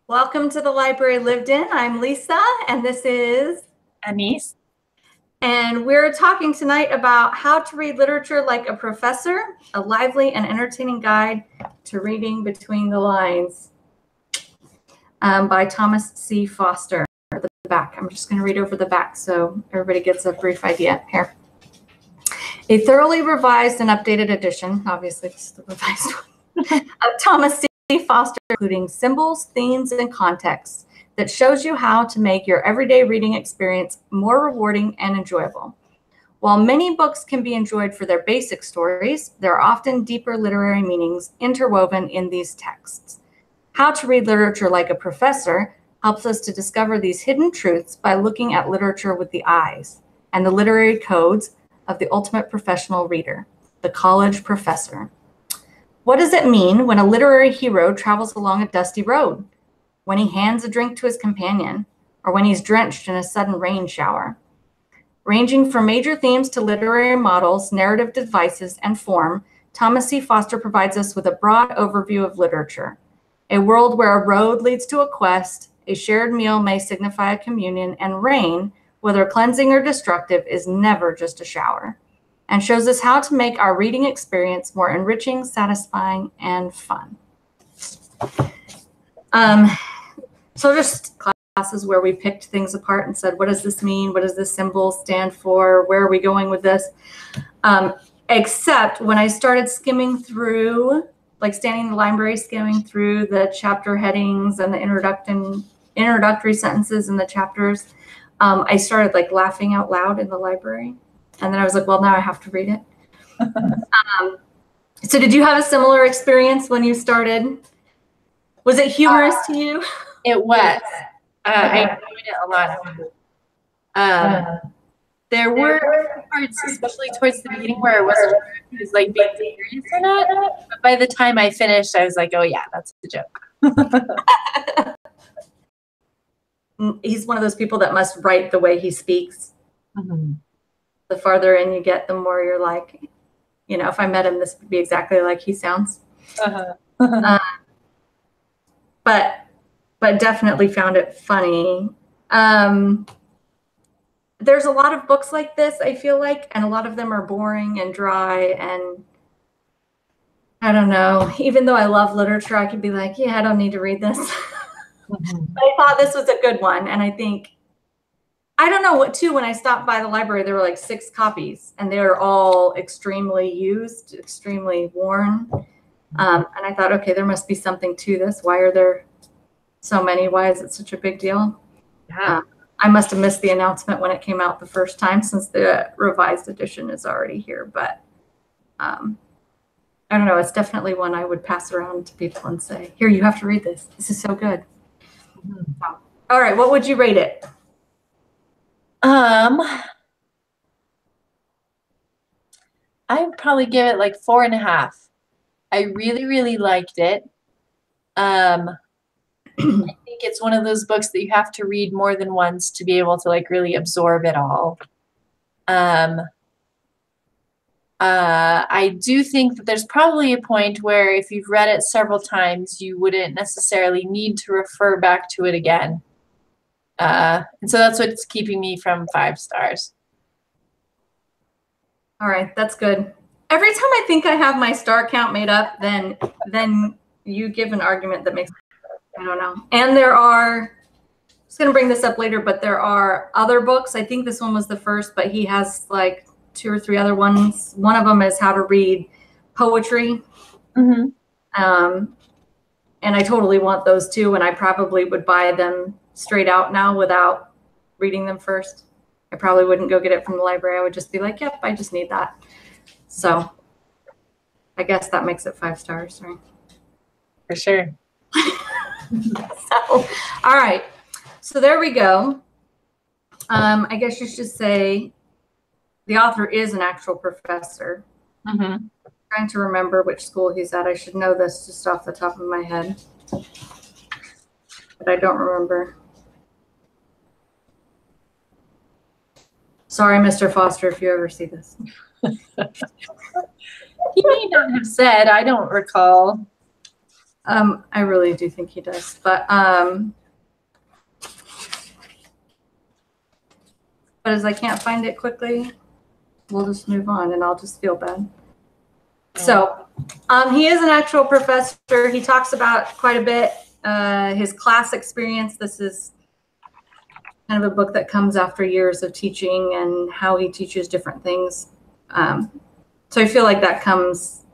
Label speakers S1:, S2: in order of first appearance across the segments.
S1: Welcome to the Library Lived In. I'm Lisa, and this is
S2: Anise.
S1: And we're talking tonight about how to read literature like a professor, a lively and entertaining guide to reading between the lines, by Thomas C. Foster. The back. I'm just going to read over the back so everybody gets a brief idea here. A thoroughly revised and updated edition, obviously this is the revised one, of Thomas C. Foster, including symbols, themes, and contexts that shows you how to make your everyday reading experience more rewarding and enjoyable. While many books can be enjoyed for their basic stories, there are often deeper literary meanings interwoven in these texts. How to read literature like a professor helps us to discover these hidden truths by looking at literature with the eyes and the literary codes of the ultimate professional reader, the college professor. What does it mean when a literary hero travels along a dusty road, when he hands a drink to his companion, or when he's drenched in a sudden rain shower? Ranging from major themes to literary models, narrative devices, and form, Thomas C. Foster provides us with a broad overview of literature. A world where a road leads to a quest, a shared meal may signify a communion, and rain, whether cleansing or destructive, is never just a shower, and shows us how to make our reading experience more enriching, satisfying, and fun. So just classes where we picked things apart and said, what does this mean? What does this symbol stand for? Where are we going with this? Except when I started skimming through, like standing in the library, skimming through the chapter headings and the introductory sentences in the chapters, I started like laughing out loud in the library. And then I was like, well, now I have to read it. So did you have a similar experience when you started? Was it humorous to you?
S2: It was. I enjoyed it a lot. There were parts, especially towards the beginning, where I wasn't sure if he was like being serious or not. But by the time I finished, I was like, oh yeah, that's the joke.
S1: He's one of those people that must write the way he speaks. Mm-hmm. The farther in you get, the more you're like, you know, if I met him, this would be exactly like he sounds. But definitely found it funny. There's a lot of books like this, I feel like, and a lot of them are boring and dry, and I don't know. Even though I love literature, I could be like, yeah, I don't need to read this. Mm-hmm. But I thought this was a good one, and I think, I don't know what, too, when I stopped by the library, there were like 6 copies, and they were all extremely used, extremely worn. And I thought, okay, there must be something to this. Why are there so many? Why is it such a big deal? Yeah. I must have missed the announcement when it came out the first time, since the revised edition is already here. But I don't know. It's definitely one I would pass around to people and say, here, you have to read this. This is so good. Mm-hmm. All right. What would you rate it?
S2: I would probably give it like 4.5. I really, really liked it. I think it's one of those books that you have to read more than once to be able to like really absorb it all. I do think that there's probably a point where if you've read it several times, you wouldn't necessarily need to refer back to it again. And so that's what's keeping me from 5 stars.
S1: All right, that's good. Every time I think I have my star count made up, then you give an argument that makes, I don't know. And there are, I was going to bring this up later, but there are other books. I think this one was the first, but he has like 2 or 3 other ones. One of them is how to read poetry. Mm-hmm. And I totally want those too, and I probably would buy them straight out now without reading them first. I probably wouldn't go get it from the library. I would just be like, yep, I just need that. So I guess that makes it 5 stars, right?
S2: For sure.
S1: So, all right. So there we go. I guess you should say the author is an actual professor. Mm-hmm. I'm trying to remember which school he's at. I should know this just off the top of my head, but I don't remember. Sorry, Mr. Foster, if you ever see this.
S2: He may not have said, I don't recall.
S1: I really do think he does, but as I can't find it quickly, we'll just move on and I'll just feel bad. So he is an actual professor. He talks about quite a bit his class experience. This is kind of a book that comes after years of teaching and how he teaches different things. So I feel like that comes,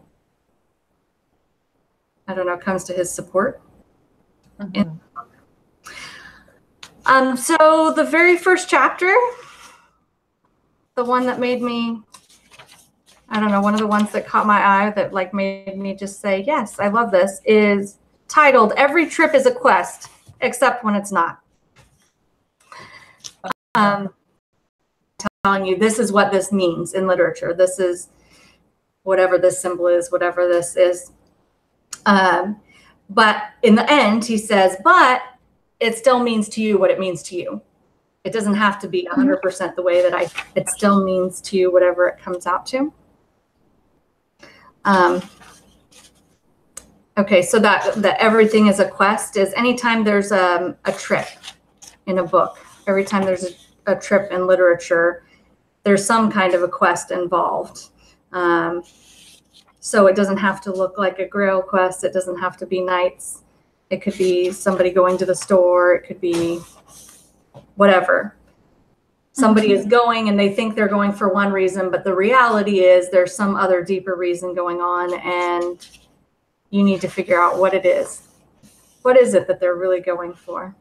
S1: I don't know, comes to his support. Mm-hmm. So the very first chapter, the one that made me, I don't know, one of the ones that caught my eye that like made me just say, yes, I love this, is titled, Every Trip is a Quest, Except When It's Not. Telling you this is what this means in literature. This is whatever this symbol is, whatever this is. But in the end, he says, but it still means to you what it means to you. It doesn't have to be 100% the way that it still means to you, whatever it comes out to. Okay, so that everything is a quest is anytime there's a trip in a book, every time there's a trip in literature, there's some kind of a quest involved. So it doesn't have to look like a Grail quest. It doesn't have to be knights. It could be somebody going to the store. It could be whatever. Somebody is going and they think they're going for one reason, but the reality is there's some other deeper reason going on, and you need to figure out what it is. What is it that they're really going for?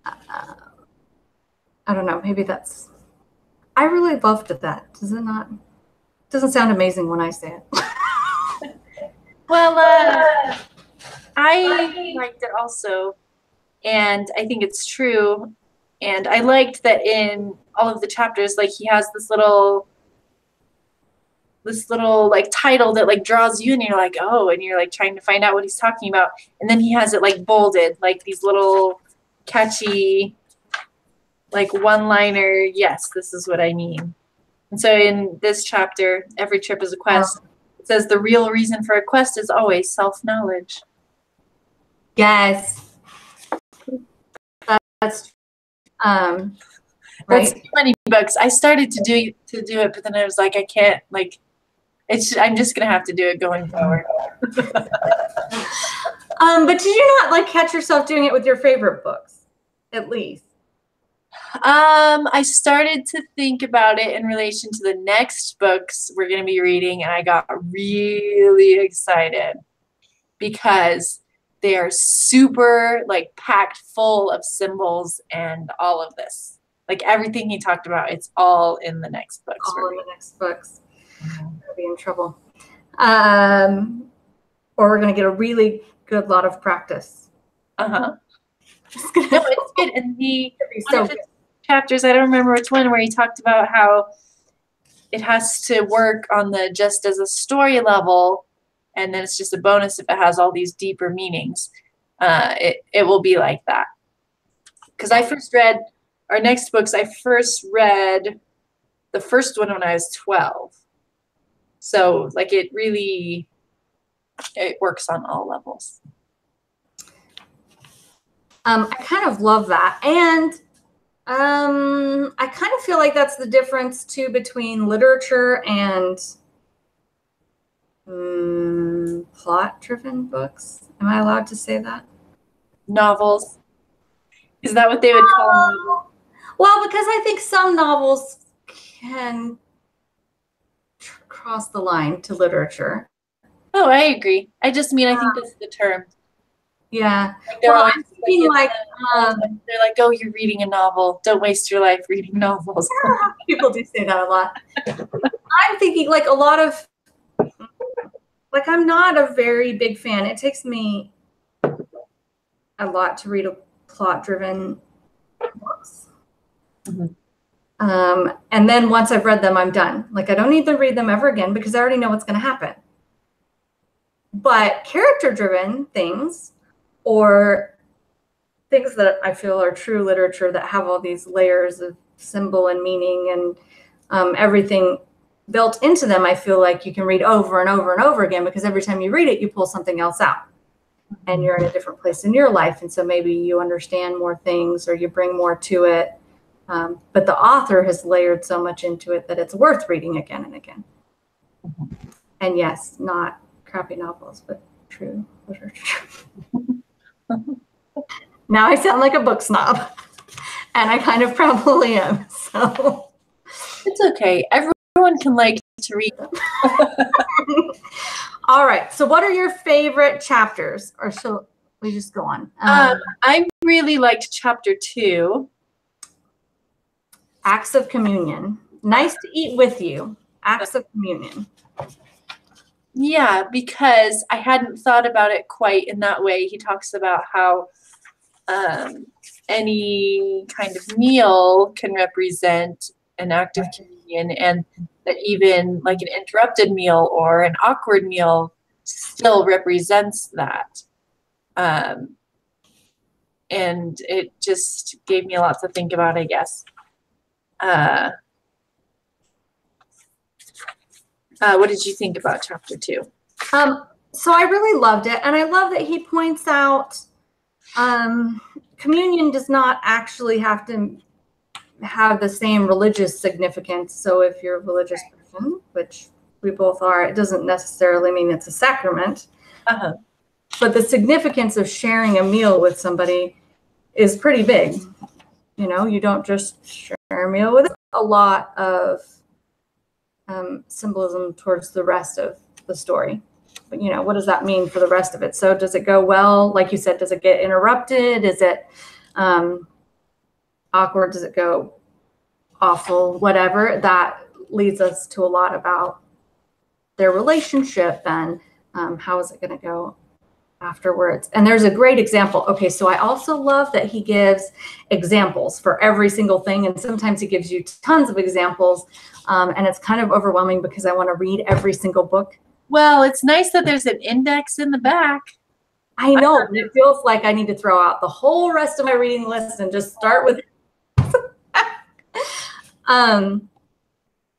S1: I don't know. Maybe that's. I really loved that. Does it not? Doesn't sound amazing when I say it.
S2: Well, I liked it also, and I think it's true. And I liked that in all of the chapters, like he has this little like title that like draws you, and you're like, oh, and you're like trying to find out what he's talking about, and then he has it like bolded, like these little catchy, like one-liner. Yes, this is what I mean. And so in this chapter, Every Trip is a Quest. It says the real reason for a quest is always self-knowledge.
S1: Yes. That's right.
S2: That's too many books. I started to do it, but then I was like, I can't, like, I'm just gonna have to do it going forward.
S1: But did you not like catch yourself doing it with your favorite books, at least?
S2: I started to think about it in relation to the next books we're going to be reading, and I got really excited because they are super like packed full of symbols and all of this. Like everything he talked about, it's all in the next books.
S1: All in the next books. I'll be in trouble. Or we're going to get a really good lot of practice.
S2: No, it's good. And chapters, I don't remember which one, where he talked about how it has to work on the just as a story level, and then it's just a bonus if it has all these deeper meanings. It will be like that. Because I first read our next books, I first read the first one when I was 12. So like it works on all levels.
S1: I kind of love that. And I kind of feel like that's the difference too between literature and plot-driven books. Am I allowed to say that?
S2: Novels. Is that what they would call them?
S1: Well, because I think some novels can cross the line to literature.
S2: Oh, I agree. I just mean, I think that's the term.
S1: Yeah.
S2: Like they're always like, they're like, oh, you're reading a novel. Don't waste your life reading novels.
S1: People do say that a lot. I'm thinking like a lot of, like I'm not a very big fan. It takes me a lot to read a plot-driven books. And then once I've read them, I'm done. Like I don't need to read them ever again because I already know what's going to happen. But character-driven things, or things that I feel are true literature that have all these layers of symbol and meaning and everything built into them, I feel like you can read over and over and over again, because every time you read it, you pull something else out and you're in a different place in your life. And so maybe you understand more things or you bring more to it. But the author has layered so much into it that it's worth reading again and again. And yes, not crappy novels, but true literature. Now I sound like a book snob, and I kind of probably am. So
S2: it's okay. Everyone can like to read.
S1: All right. So what are your favorite chapters? Or shall we just go on?
S2: I really liked chapter 2.
S1: Acts of Communion. Nice to eat with you. Acts of Communion.
S2: Yeah, because I hadn't thought about it quite in that way. He talks about how any kind of meal can represent an act of communion, and that even like an interrupted meal or an awkward meal still represents that. And it just gave me a lot to think about, I guess. What did you think about chapter 2?
S1: So I really loved it. And I love that he points out communion does not actually have to have the same religious significance. So if you're a religious person, which we both are, it doesn't necessarily mean it's a sacrament. But the significance of sharing a meal with somebody is pretty big. You know, you don't just share a meal with a lot of symbolism towards the rest of the story. But, you know, what does that mean for the rest of it? So does it go well? Like you said, does it get interrupted? Is it awkward? Does it go awful? Whatever. That leads us to a lot about their relationship and how is it going to go afterwards. And there's a great example. Okay, so I also love that he gives examples for every single thing. And sometimes he gives you tons of examples. And it's kind of overwhelming because I want to read every single book.
S2: Well, it's nice that there's an index in the back.
S1: I know. It feels like I need to throw out the whole rest of my reading list and just start with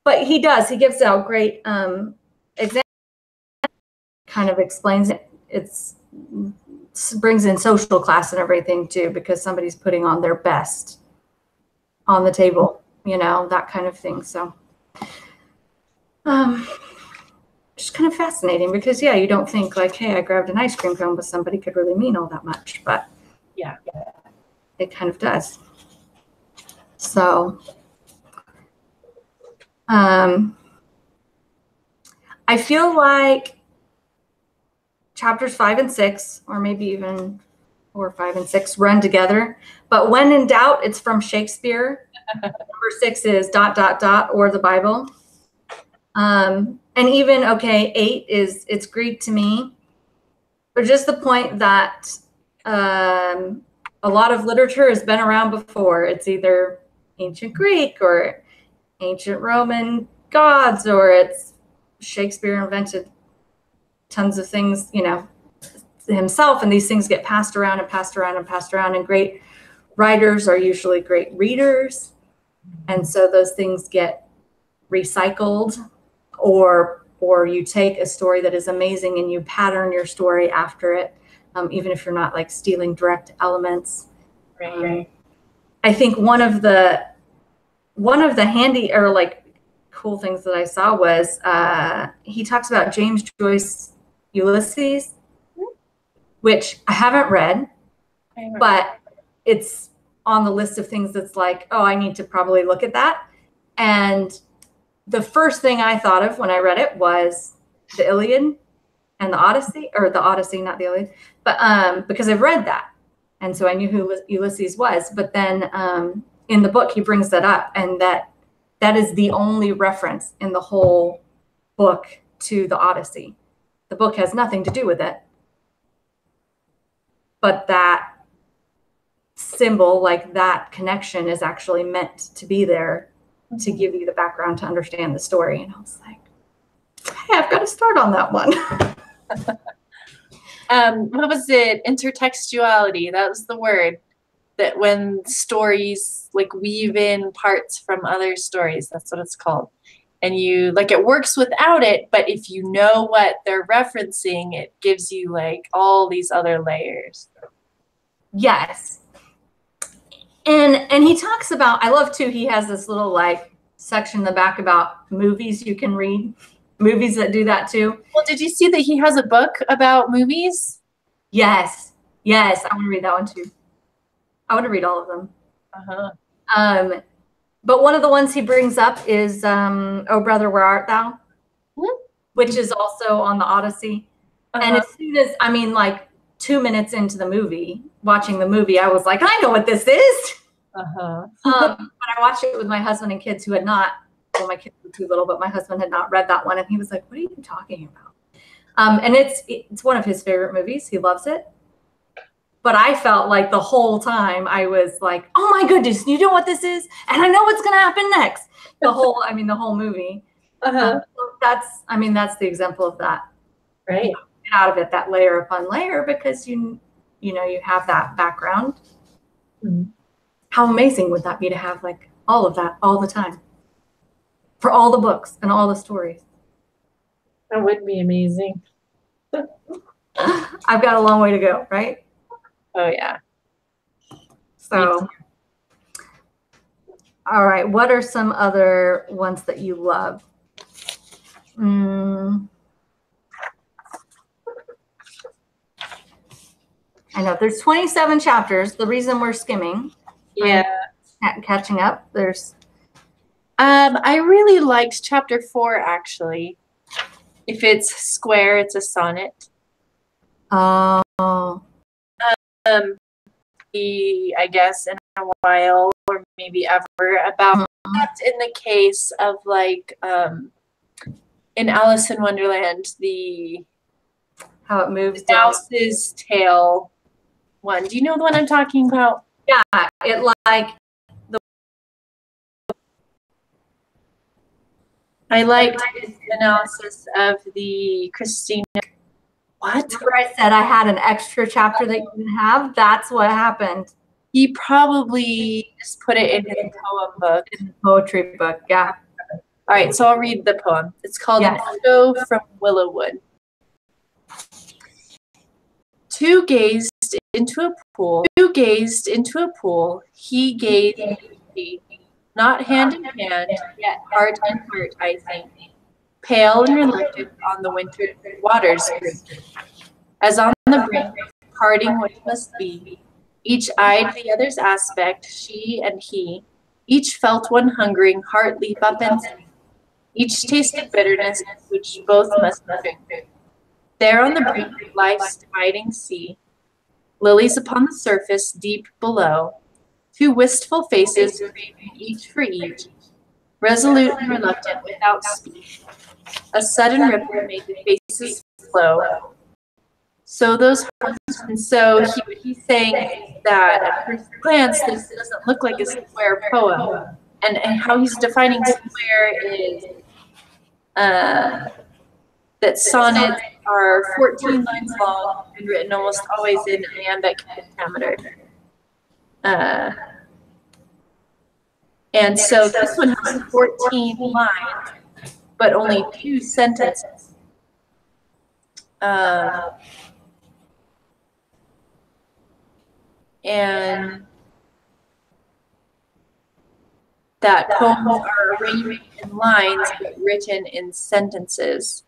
S1: but he does. He gives out great examples. Kind of explains it. It's brings in social class and everything too, because somebody's putting on their best on the table, you know, that kind of thing. So just kind of fascinating because, yeah, you don't think like, hey, I grabbed an ice cream cone with somebody could really mean all that much, but
S2: yeah,
S1: it kind of does. So I feel like chapters 5 and 6, or maybe even 4, 5, and 6 run together. But when in doubt, it's from Shakespeare. Number 6 is ... or the Bible. And even, okay, 8 is, it's Greek to me. But just the point that a lot of literature has been around before. It's either ancient Greek or ancient Roman gods, or it's Shakespeare invented tons of things, you know, himself, and these things get passed around and passed around and passed around, and great writers are usually great readers, and so those things get recycled, or you take a story that is amazing and you pattern your story after it, even if you're not like stealing direct elements.
S2: Right.
S1: I think one of the handy or like cool things that I saw was he talks about James Joyce Ulysses, which I haven't read, but it's on the list of things that's like, oh, I need to probably look at that. And the first thing I thought of when I read it was the Iliad and the Odyssey, or the Odyssey, not the Iliad, but because I've read that. And so I knew who Ulysses was. But then in the book, he brings that up, and that is the only reference in the whole book to the Odyssey. The book has nothing to do with it. But that symbol, like that connection, is actually meant to be there to give you the background to understand the story. And I was like, hey, I've got to start on that one.
S2: What was it? Intertextuality. That was the word. That when stories like weave in parts from other stories, that's what it's called. and you like it works without it, but if you know what they're referencing, it gives you like all these other layers.
S1: Yes. And he talks about, I love too, he has this little like section in the back about movies you can read, movies that do that too.
S2: Well, did you see that he has a book about movies?
S1: Yes. Yes. I want to read that one too. I want to read all of them. But one of the ones he brings up is Oh Brother, Where Art Thou? Which is also on the Odyssey. And as soon as, I mean, like 2 minutes into the movie, watching the movie, I was like, I know what this is. But I watched it with my husband and kids who had not, well, my kids were too little, but my husband had not read that one. And he was like, what are you talking about? And it's one of his favorite movies. He loves it. But I felt like the whole time I was like, oh my goodness, you know what this is? And I know what's going to happen next. The whole movie. That's the example of that.
S2: Right.
S1: You get out of it, that layer upon layer, because you have that background. Mm-hmm. How amazing would that be to have like all of that all the time for all the books and all the stories?
S2: That would be amazing.
S1: I've got a long way to go, right?
S2: Oh, yeah.
S1: So, all right. What are some other ones that you love? I know there's 27 chapters. The reason we're skimming.
S2: Yeah.
S1: Catching up. There's.
S2: I really liked chapter 4, actually. If it's square, it's a sonnet.
S1: Oh.
S2: I guess in a while or maybe ever about that in the case of like in Alice in Wonderland,
S1: how it moves
S2: down. Mouse's tail one. Do you know the one I'm talking about?
S1: Yeah, it like
S2: I liked his analysis of the Christina. What?
S1: Remember I said I had an extra chapter that you didn't have? That's what happened.
S2: He probably just put it in his poem book.
S1: In the poetry book, yeah.
S2: All right, so I'll read the poem. It's called An Echo from Willowwood. Two gazed into a pool. He gazed into she, not hand in hand, yet heart in heart, I think. Pale and reluctant on the winter waters, as on the brink, parting which must be. Each eyed the other's aspect, she and he. Each felt one hungering heart leap up and sing. Each tasted bitterness, which both must drink. There on the brink of life's dividing sea, lilies upon the surface, deep below, two wistful faces craving each for each, resolute and reluctant without speech. A sudden ripple made the faces flow. So those hearts, and so he's saying that at first glance this doesn't look like a square poem, and how he's defining square is that sonnets are 14 lines long and written almost always in iambic pentameter. And so this one has 14 lines, but only 2 sentences. And that poems are arranged in lines but written in sentences.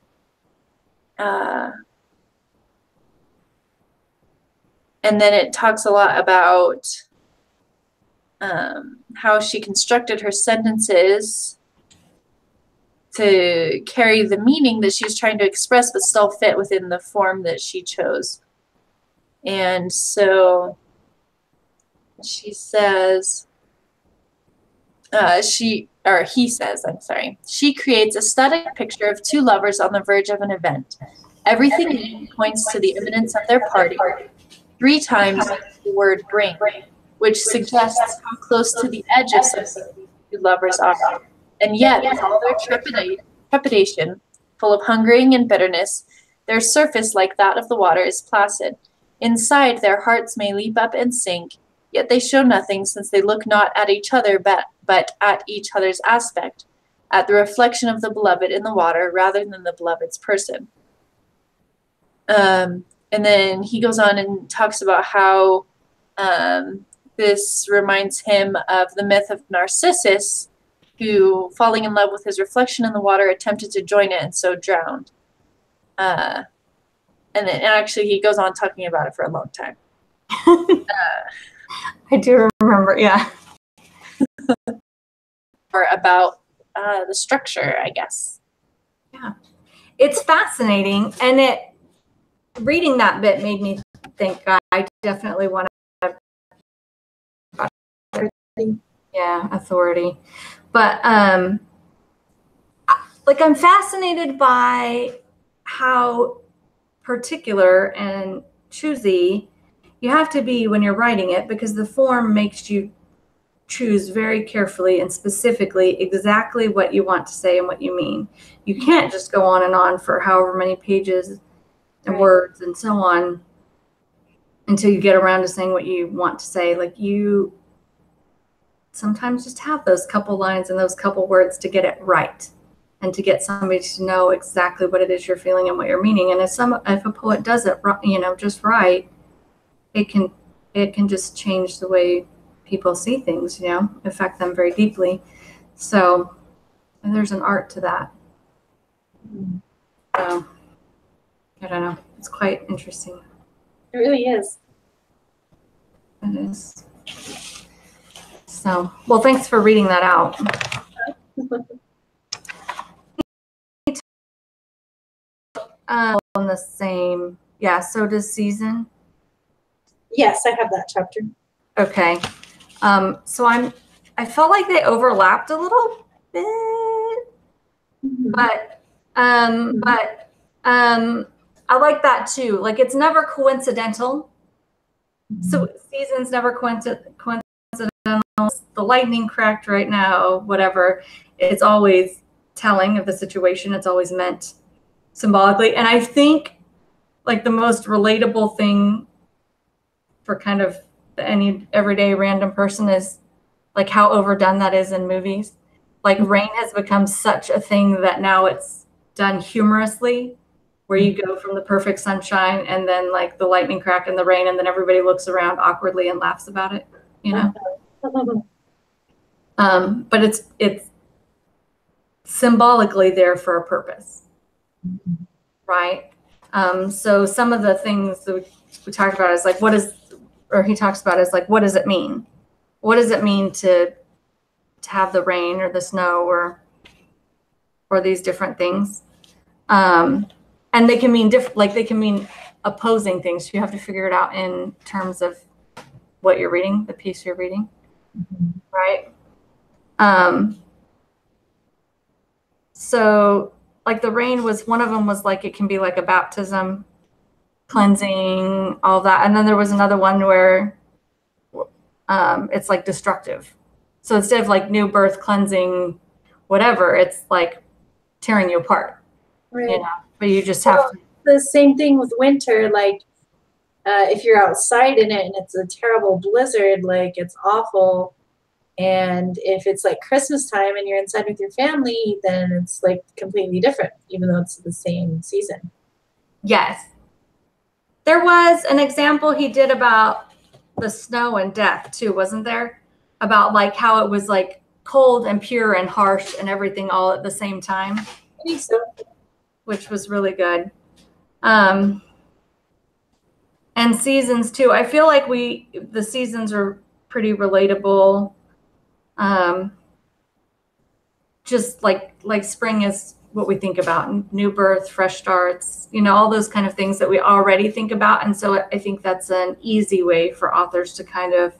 S2: And then it talks a lot about how she constructed her sentences to carry the meaning that she was trying to express but still fit within the form that she chose. And so she says, he says, she creates a static picture of 2 lovers on the verge of an event. Everything in it points to the imminence of their party. 3 times the word bring, which suggests how close to the edge of something 2 lovers are. And yet, with all their trepidation, full of hungering and bitterness, their surface, like that of the water, is placid. Inside, their hearts may leap up and sink, yet they show nothing, since they look not at each other, but at each other's aspect, at the reflection of the beloved in the water rather than the beloved's person. And then he goes on and talks about how this reminds him of the myth of Narcissus, who, falling in love with his reflection in the water, attempted to join it and so drowned. And then actually he goes on talking about it for a long time.
S1: I do remember, yeah.
S2: Or about the structure, I guess.
S1: Yeah. It's fascinating, and reading that bit made me think, I definitely want to have authority. But I'm fascinated by how particular and choosy you have to be when you're writing it, because the form makes you choose very carefully and specifically exactly what you want to say and what you mean. You can't just go on and on for however many pages and words and so on until you get around to saying what you want to say. Like, you sometimes just have those couple lines and those couple words to get it right and to get somebody to know exactly what it is you're feeling and what you're meaning. And if a poet does it, just right, it can just change the way people see things, affect them very deeply. So, and there's an art to that. So, I don't know. It's quite interesting.
S2: It really is.
S1: It is. So, well, thanks for reading that out. On the same, so does Season.
S2: Yes, I have that chapter.
S1: Okay. So I felt like they overlapped a little bit, but I like that too. Like, it's never coincidental. So Season's never coincidental. The lightning cracked right now, whatever. It's always telling of the situation. It's always meant symbolically. And I think like the most relatable thing for kind of any everyday random person is like how overdone that is in movies. Like, rain has become such a thing that now it's done humorously, where you go from the perfect sunshine and then like the lightning crack and the rain, and then everybody looks around awkwardly and laughs about it, but it's symbolically there for a purpose, right? So some of the things that we talked about is like, he talks about is like, what does it mean? What does it mean to have the rain or the snow or these different things? And they can mean they can mean opposing things. You have to figure it out in terms of what you're reading, the piece you're reading, right? So like the rain was one of them, was like, it can be like a baptism, cleansing, all that. And then there was another one where it's like destructive. So instead of like new birth, cleansing, whatever, it's like tearing you apart,
S2: right?
S1: But you just have to.
S2: The same thing with winter. Like, if you're outside in it and it's a terrible blizzard, like, it's awful. And if it's like Christmas time and you're inside with your family, then it's like completely different, even though it's the same season.
S1: Yes. There was an example he did about the snow and death too, wasn't there? About like how it was like cold and pure and harsh and everything all at the same time.
S2: I think so.
S1: Which was really good. And seasons too. I feel like the seasons are pretty relatable. Just like spring is what we think about, new birth, fresh starts, all those kind of things that we already think about. And so I think that's an easy way for authors to kind of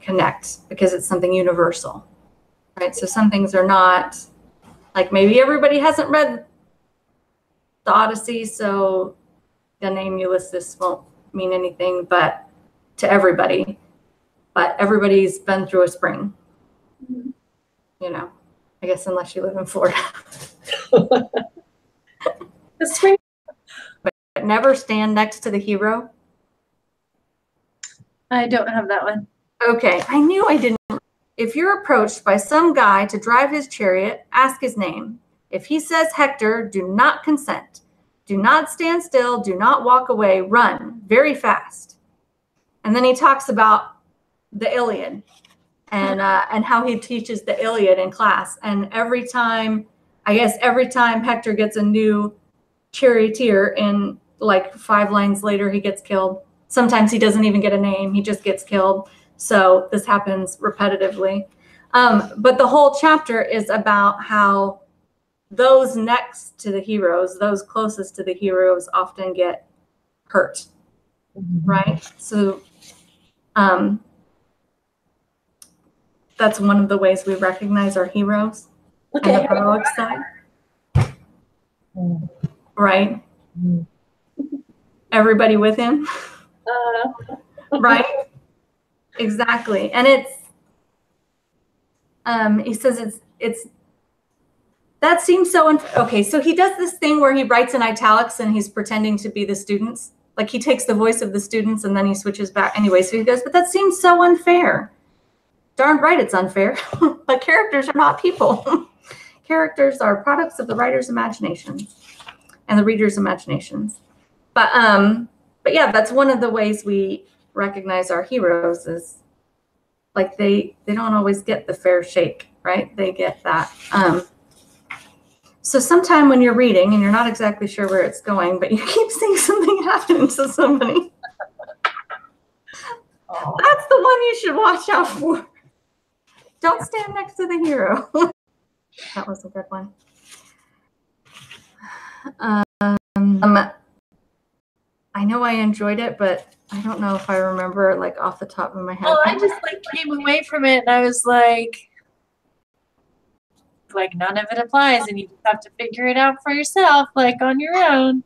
S1: connect, because it's something universal, right? So some things are not, like, maybe everybody hasn't read the Odyssey, so the name Ulysses won't mean anything but to everybody. But everybody's been through a spring, I guess, unless you live in Florida.
S2: The spring.
S1: But never stand next to the hero.
S2: I don't have that one.
S1: Okay, I knew I didn't. if you're approached by some guy to drive his chariot, ask his name. If he says Hector, do not consent. Do not stand still. Do not walk away. Run very fast. And then he talks about the Iliad and how he teaches the Iliad in class. And every time Hector gets a new charioteer, and like 5 lines later, he gets killed. Sometimes he doesn't even get a name. He just gets killed. So this happens repetitively. But the whole chapter is about how those next to the heroes, those closest to the heroes, often get hurt, right? So that's one of the ways we recognize our heroes and the heroic side, right? Everybody with him, right? Exactly. And he says it's that seems so okay. So he does this thing where he writes in italics and he's pretending to be the students. Like he takes the voice of the students and then he switches back. Anyway, so he goes, but that seems so unfair. Darn right it's unfair. But characters are not people. Characters are products of the writer's imaginations and the reader's imaginations. But yeah, that's one of the ways we recognize our heroes is like they don't always get the fair shake, right? They get that. So sometime when you're reading and you're not exactly sure where it's going, but you keep seeing something happen to somebody, that's the one you should watch out for. Don't stand next to the hero. That was a good one. I know I enjoyed it, but I don't know if I remember like off the top of my head.
S2: Well, I just like came away from it and I was like none of it applies and you just have to figure it out for yourself, like on your own.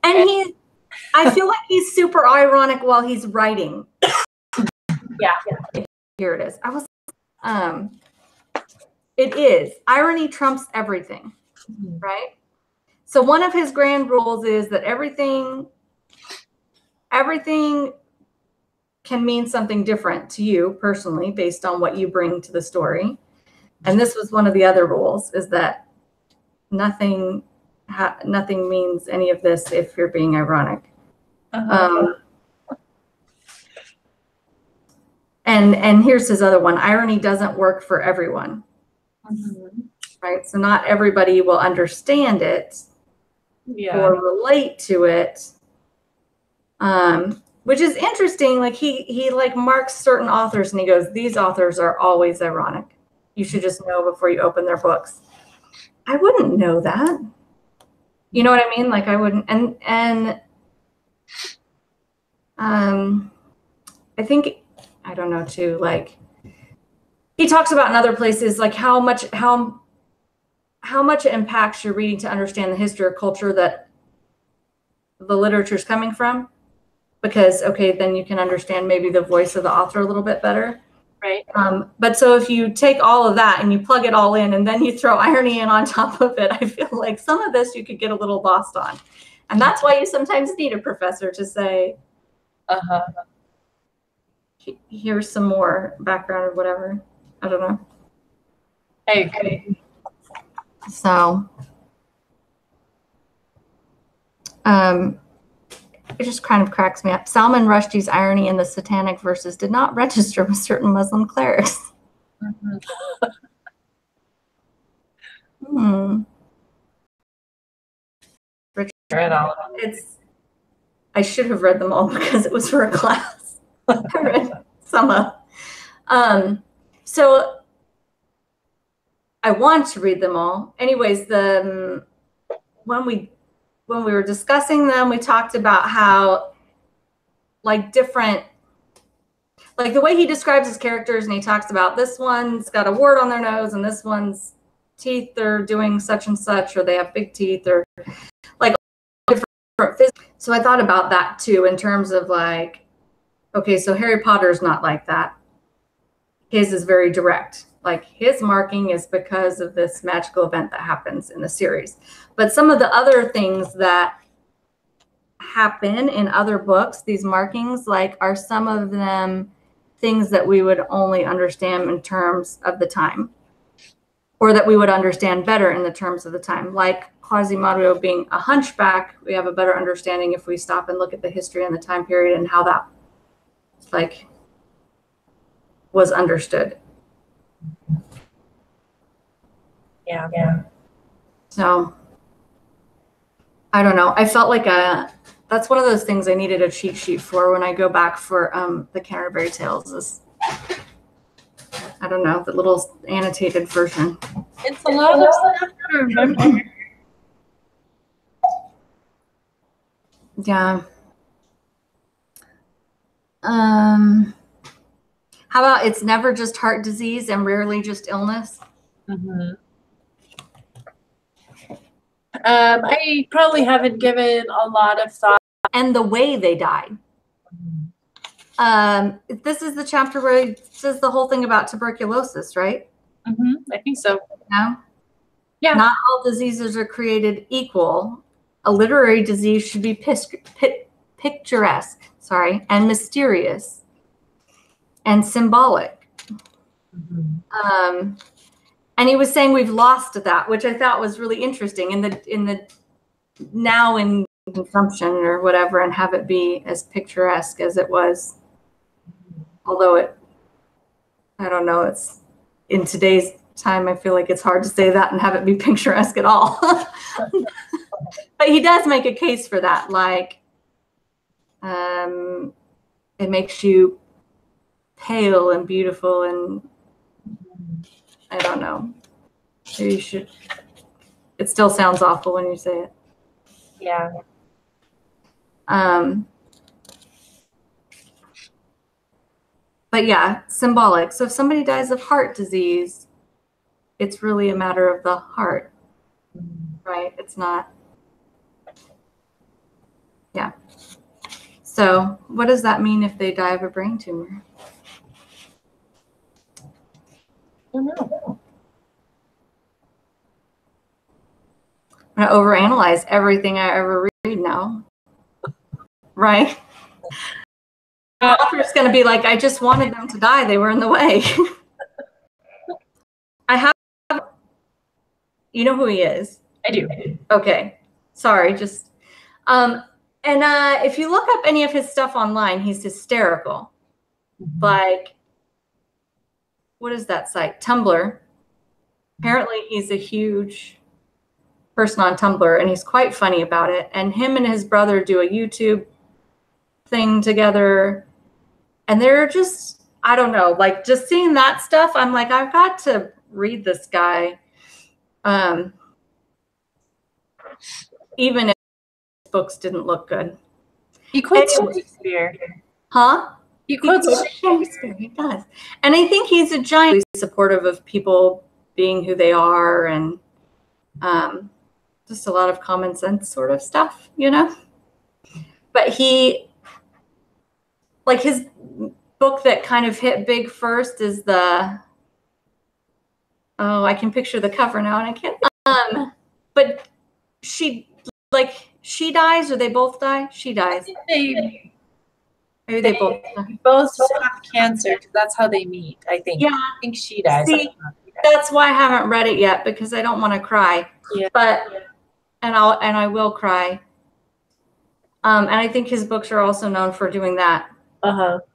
S1: And I feel like he's super ironic while he's writing. Yeah. Here it is. It is. Irony trumps everything, right? So one of his grand rules is that everything can mean something different to you personally based on what you bring to the story. And this was one of the other rules, is that nothing means any of this if you're being ironic. And here's his other one. Irony doesn't work for everyone, right? So not everybody will understand it or relate to it, which is interesting. Like he like marks certain authors and he goes, these authors are always ironic. You should just know before you open their books. I wouldn't know that. You know what I mean? Like I wouldn't. And I think, I don't know too, like he talks about in other places, like how much it impacts your reading to understand the history or culture that the literature is coming from, because, okay, then you can understand maybe the voice of the author a little bit better.
S2: Right.
S1: But so if you take all of that and you plug it all in and then you throw irony in on top of it, I feel like some of this you could get a little lost on. And that's why you sometimes need a professor to say, here's some more background or whatever. I don't know.
S2: I agree.
S1: So it just kind of cracks me up. Salman Rushdie's irony in the Satanic Verses did not register with certain Muslim clerics. I should have read them all because it was for a class. I read some of. So I want to read them all. Anyways, when we were discussing them, we talked about how like different, like the way he describes his characters, and he talks about this one's got a wart on their nose and this one's teeth are doing such and such, or they have big teeth, or like different. So I thought about that too, in terms of like, okay, so Harry Potter's not like that. His is very direct. Like his marking is because of this magical event that happens in the series. But some of the other things that happen in other books, these markings, like, are some of them things that we would only understand in terms of the time, or that we would understand better in the terms of the time. Like Quasimodo being a hunchback, we have a better understanding if we stop and look at the history and the time period and how that like was understood.
S2: Yeah.
S1: So I don't know. I felt like that's one of those things I needed a cheat sheet for when I go back for the Canterbury Tales. Is, I don't know, the little annotated version.
S2: It's a lot of stuff to remember.
S1: Yeah. How about it's never just heart disease and rarely just illness?
S2: Mm-hmm. I probably haven't given a lot of thought.
S1: And the way they died. This is the chapter where it says the whole thing about tuberculosis, right?
S2: Mm-hmm. I think so.
S1: No?
S2: Yeah.
S1: Not all diseases are created equal. A literary disease should be picturesque, and mysterious and symbolic.
S2: Mm-hmm.
S1: And he was saying we've lost that, which I thought was really interesting in the now in consumption or whatever, and have it be as picturesque as it was. Although I don't know, it's in today's time, I feel like it's hard to say that and have it be picturesque at all. But he does make a case for that. Like, it makes you pale and beautiful, and I don't know. Maybe you should. It still sounds awful when you say it.
S2: Yeah.
S1: But yeah, symbolic. So if somebody dies of heart disease, it's really a matter of the heart, right? It's not. Yeah. So what does that mean if they die of a brain tumor?
S2: I don't know.
S1: I'm going to overanalyze everything I ever read now, right? The author's going to be like, I just wanted them to die. They were in the way. I have, you know who he is?
S2: I do.
S1: Okay. Sorry. Just, and if you look up any of his stuff online, he's hysterical.
S2: Mm-hmm.
S1: Like, what is that site? Tumblr. Apparently he's a huge person on Tumblr, and he's quite funny about it. And him and his brother do a YouTube thing together. And they're just, I don't know, like just seeing that stuff, I'm like, I've got to read this guy. Even if his books didn't look good.
S2: He quotes Shakespeare.
S1: Huh?
S2: He quotes
S1: Shakespeare. He does. And I think he's a giant supportive of people being who they are, and just a lot of common sense sort of stuff, you know? But he, like his book that kind of hit big first is I can picture the cover now and I can't, but she dies, or they both die? She dies. Maybe they both die.
S2: Both have cancer, because that's how they meet, I think.
S1: Yeah.
S2: I think she dies.
S1: See, that's why I haven't read it yet, because I don't want to cry.
S2: Yeah.
S1: And I will cry. And I think his books are also known for doing that. But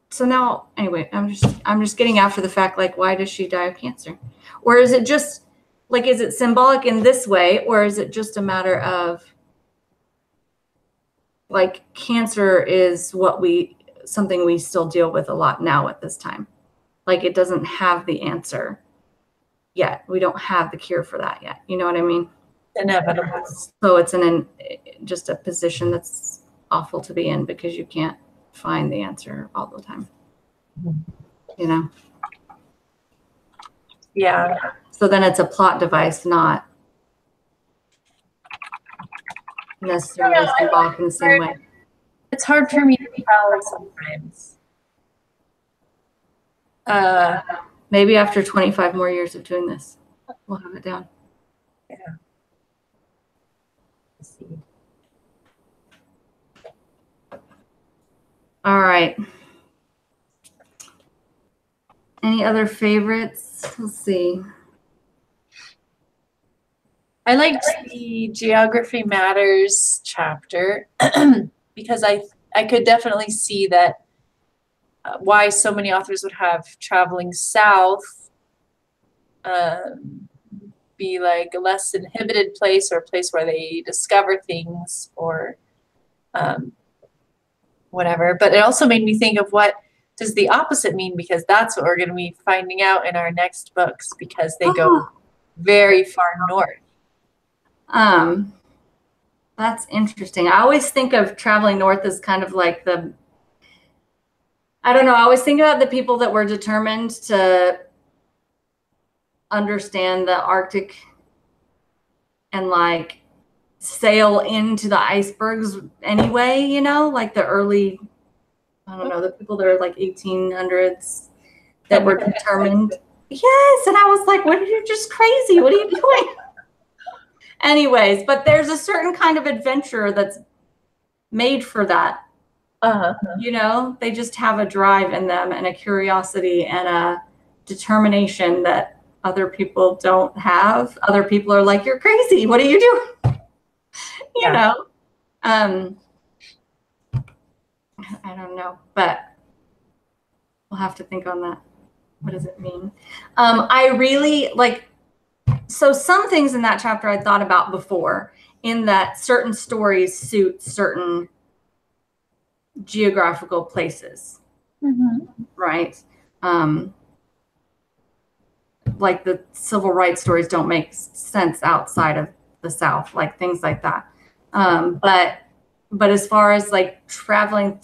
S1: so now, anyway, I'm just getting after the fact, like, why does she die of cancer? Or is it just, like, is it symbolic in this way, or is it just a matter of, like, cancer is something we still deal with a lot now at this time. Like, it doesn't have the answer yet. We don't have the cure for that yet. You know what I mean?
S2: Inevitable.
S1: So it's just a position that's awful to be in, because you can't find the answer all the time. You know?
S2: Yeah.
S1: So then it's a plot device, not necessarily symbolic in the same way.
S2: It's hard for me to tell sometimes.
S1: Maybe after 25 more years of doing this, we'll have it down.
S2: Yeah. Let's see.
S1: All right. Any other favorites? Let's see.
S2: I liked the Geography Matters chapter because I could definitely see that why so many authors would have traveling south be like a less inhibited place or a place where they discover things or whatever. But it also made me think of what does the opposite mean, because that's what we're going to be finding out in our next books, because they go very far north.
S1: That's interesting. I always think of traveling north as kind of like I don't know, I always think about the people that were determined to understand the Arctic and like sail into the icebergs anyway, you know, like the early, I don't know, the people that are like 1800s that were determined. Yes. And I was like, what are you, just crazy? What are you doing? Anyways, but there's a certain kind of adventure that's made for that. You know, they just have a drive in them and a curiosity and a determination that other people don't have. Other people are like, you're crazy. What are you doing? You know, I don't know, but we'll have to think on that. What does it mean? I really like, so some things in that chapter I thought about before, in that certain stories suit certain geographical places, right? Like the civil rights stories don't make sense outside of the South, like things like that. But as far as like traveling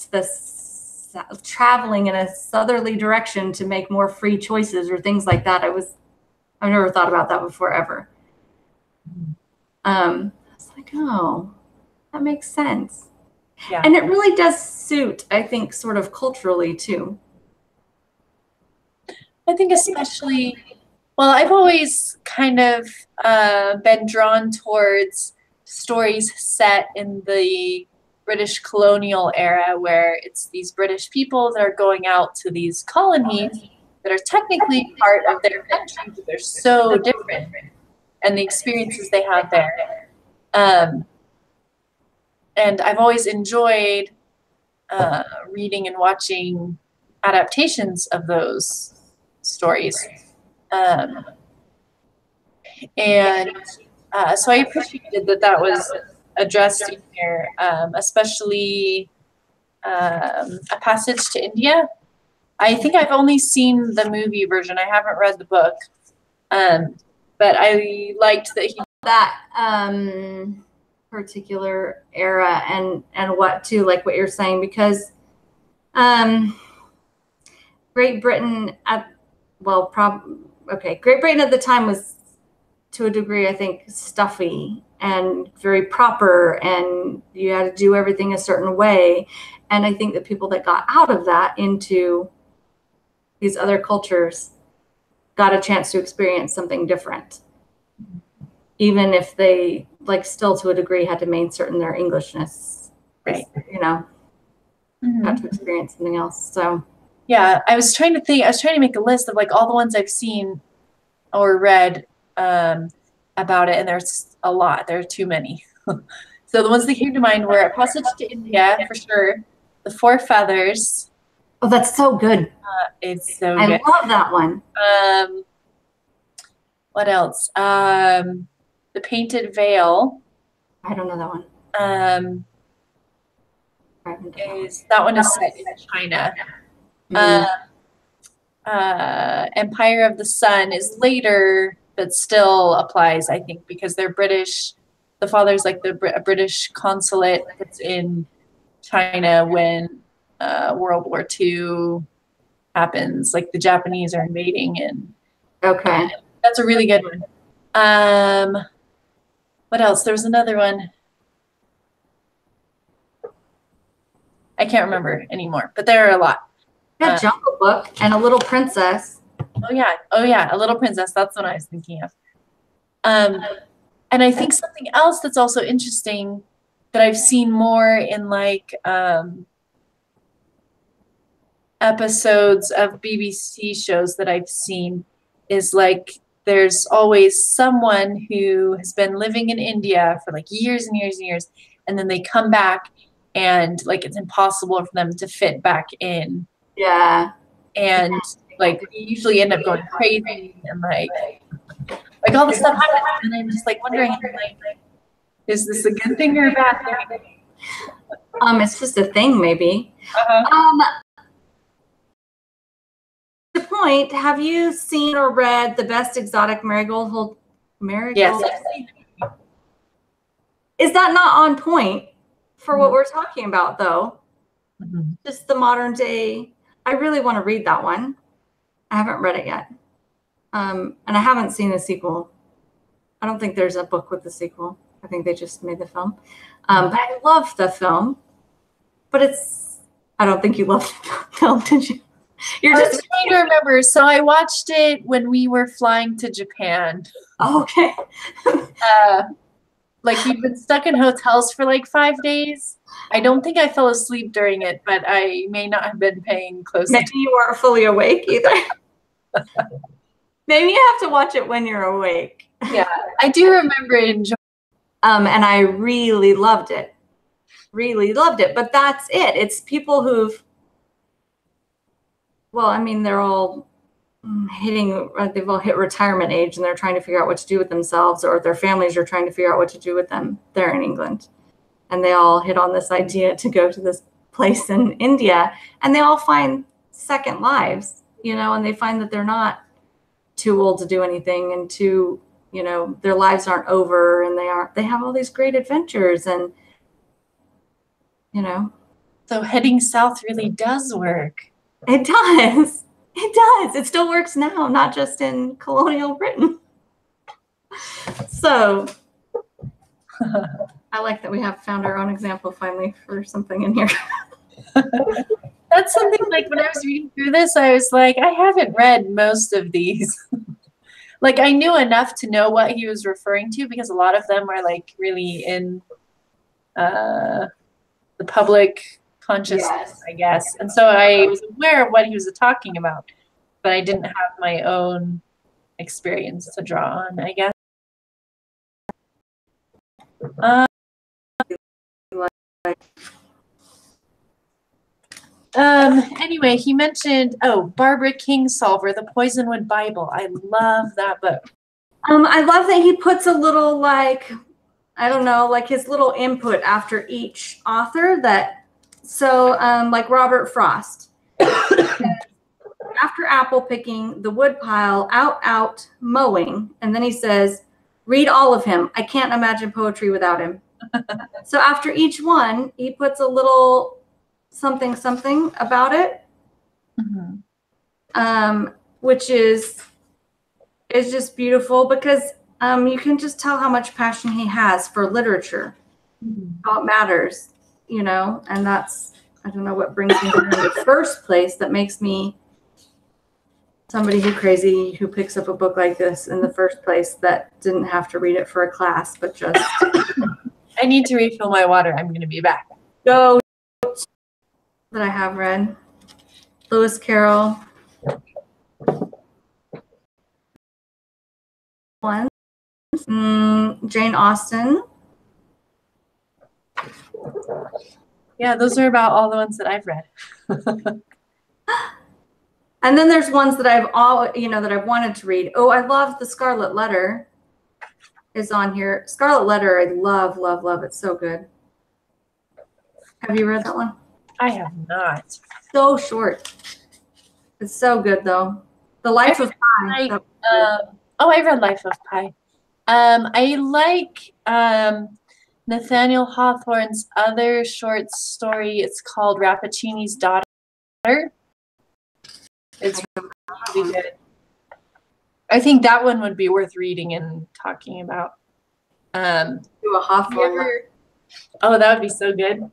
S1: in a southerly direction to make more free choices or things like that, I've never thought about that before ever. I was like, oh, that makes sense. Yeah. And it really does suit, I think, sort of culturally too.
S2: I think especially, well, I've always kind of been drawn towards stories set in the British colonial era, where it's these British people that are going out to these colonies that are technically part of their country, but they're so different, and the experiences they have there. And I've always enjoyed reading and watching adaptations of those stories. So I appreciated that was addressed in here, especially A Passage to India. I think I've only seen the movie version. I haven't read the book. But I liked that
S1: particular era and what too, like what you're saying, because Great Britain Great Britain at the time was, to a degree, I think, stuffy and very proper, and you had to do everything a certain way. And I think that people that got out of that into these other cultures got a chance to experience something different, even if they, like, still to a degree had to maintain their Englishness,
S2: right?
S1: You know, got to experience something else. So
S2: yeah, I was trying to make a list of like all the ones I've seen or read about it, and there's a lot. There are too many. So the ones that came to mind were A Passage to India, for sure. The Four Feathers.
S1: Oh, that's so good.
S2: It's so
S1: good.
S2: I
S1: love that one.
S2: What else? The Painted Veil.
S1: I don't know that one.
S2: That one is set in China. Empire of the Sun is later, but still applies, I think, because they're British. The father's like a British consulate that's in China when World War II happens. Like the Japanese are invading, and that's a really good one. What else? There was another one. I can't remember anymore, but there are a lot.
S1: Jungle Book and A Little Princess.
S2: Oh yeah, A Little Princess. That's what I was thinking of. And I think something else that's also interesting that I've seen more in like episodes of BBC shows that I've seen is like there's always someone who has been living in India for like years and years and years, and then they come back and like it's impossible for them to fit back in.
S1: Yeah.
S2: And like we usually end up going crazy and like all this stuff happens, and I'm just like wondering, like, is this a good thing or a bad thing?
S1: It's just a thing, maybe. The point, have you seen or read The Best Exotic Marigold?
S2: Yes.
S1: Is that not on point for what we're talking about, though?
S2: Mm-hmm.
S1: Just the modern day. I really want to read that one. I haven't read it yet. And I haven't seen the sequel. I don't think there's a book with the sequel. I think they just made the film. But I love the film. But I don't think you loved the film, did you?
S2: You're just trying to remember. So I watched it when we were flying to Japan.
S1: Oh, okay.
S2: Like we've been stuck in hotels for like 5 days. I don't think I fell asleep during it, but I may not have been paying close attention.
S1: Maybe you weren't fully awake either. Maybe you have to watch it when you're awake.
S2: Yeah, I do remember enjoying.
S1: And I really loved it. Really loved it. But that's it. It's people who've, well, I mean, they're all they've all hit retirement age and they're trying to figure out what to do with themselves, or their families are trying to figure out what to do with them. They're in England. And they all hit on this idea to go to this place in India, and they all find second lives, and they find that they're not too old to do anything, and their lives aren't over, and they have all these great adventures, and
S2: So heading south really does work.
S1: It does. It does. It still works now, not just in colonial Britain. So I like that we have found our own example finally for something in here.
S2: That's something like when I was reading through this, I was like, I haven't read most of these. Like I knew enough to know what he was referring to because a lot of them are like really in the public consciousness, yes. I guess. And so I was aware of what he was talking about, but I didn't have my own experience to draw on, I guess. Anyway, he mentioned, Barbara Kingsolver, The Poisonwood Bible. I love that book.
S1: I love that he puts a little, like his little input after each author like Robert Frost. After apple picking, the woodpile, out, mowing. And then he says, read all of him. I can't imagine poetry without him. So after each one, he puts a little something about it, which is just beautiful because you can just tell how much passion he has for literature, how it matters, and that's, I don't know what brings me here in the first place that makes me somebody who picks up a book like this in the first place that didn't have to read it for a class, but just.
S2: I need to refill my water. I'm going to be back.
S1: Go. That I have read. Lewis Carroll. One. Jane Austen.
S2: Yeah, those are about all the ones that I've read.
S1: And then there's ones that I've wanted to read. Oh, I love The Scarlet Letter is on here. Scarlet Letter, I love, love, love. It's so good. Have you read that one?
S2: I have not.
S1: So short. It's so good, though. The Life of Pi.
S2: I read Life of Pi. I like Nathaniel Hawthorne's other short story. It's called Rappaccini's Daughter. It's really good. I think that one would be worth reading and talking about.
S1: Do a Hawthorne.
S2: Oh, that would be so good.